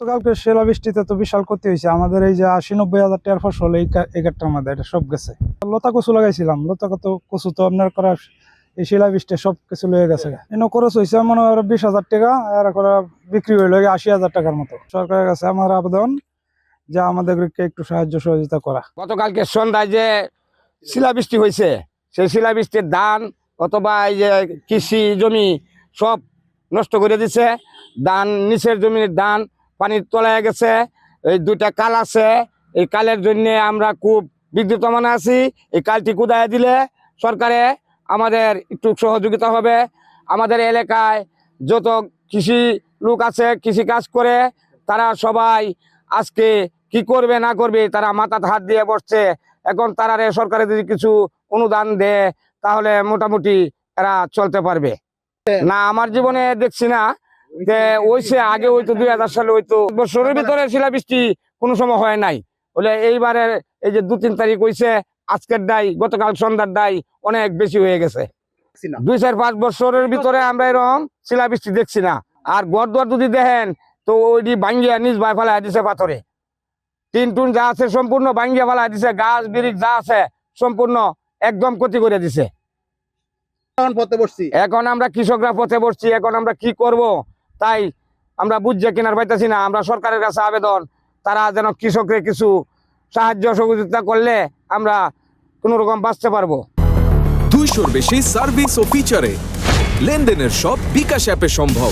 গতকালকে শিলাবৃষ্টিতে তো বিশাল ক্ষতি হয়েছে আমাদের। এই যে ৮০-৯০ হাজার টাকার ফসল এই ক্ষেত্রের মধ্যে এটা সব গেছে। লতা কচু লাগাইছিলাম, কচু তো আপনার করা এই শিলাবৃষ্টি সব কিছু লয়ে গেছে। খরচ হয়েছে মনে হয় ২০,০০০ টাকা, আর বিক্রি হইল ৮০,০০০ টাকার মতো। সরকারের কাছে আমার আবেদন যে আমাদেরকে একটু সাহায্য সহযোগিতা করা। গতকালকে সন্ধ্যায় যে শিলাবৃষ্টি হয়েছে, সেই শিলাবৃষ্টির ধান অথবা এই যে কৃষি জমি সব নষ্ট করে দিছে। ধান নিচের জমির ধান পানির তলায় গেছে। এই দুইটা কাল আছে, এই কালের জন্য আমরা খুব বিদ্যুৎমান আছি। এই কালটি কুদায় দিলে সরকারে আমাদের একটু সহযোগিতা হবে। আমাদের এলাকায় যত কৃষি লোক আছে, কৃষি কাজ করে, তারা সবাই আজকে কি করবে না করবে তারা মাথাতে হাত দিয়ে বসছে। এখন তারা সরকারে যদি কিছু অনুদান দেয় তাহলে মোটামুটি এরা চলতে পারবে। না, আমার জীবনে দেখছি না যে ওইসে আগে হয়তো ২০০০ সালে হয়তো বছরের ভিতরে শিলাবৃষ্টি কোনো সময় হয় নাই। বলে এইবারে এই যে ২-৩ তারিখ হয়েছে, আজকের দায় গতকাল সন্ধ্যার দায় অনেক বেশি হয়ে গেছে। ২-৪-৫ বছরের ভিতরে আমরা এরকম শিলাবৃষ্টি দেখছি না। আর ঘর দুয়ার যদি দেখেন তো ওইটি ভাঙ্গিয়া নিজ ভাই ফেলা দিছে পাথরে। টিন টুন যা আছে সম্পূর্ণ ভাঙ্গিয়া ফেলা দিছে, গাছ বিরিক যা আছে সম্পূর্ণ একদম ক্ষতি করে দিছে। এখন আমরা কৃষকরা পথে বসছি। এখন আমরা কি করব তাই আমরা বুঝছে কেনার পাইতেছি না। আমরা সরকারের কাছে আবেদন, তারা যেন কৃষককে কিছু সাহায্য সহযোগিতা করলে আমরা কোনো রকম বাঁচতে পারবো। 200-র বেশি সার্ভিস ও ফিচারে লেনদেনের সব বিকাশ অ্যাপে সম্ভব।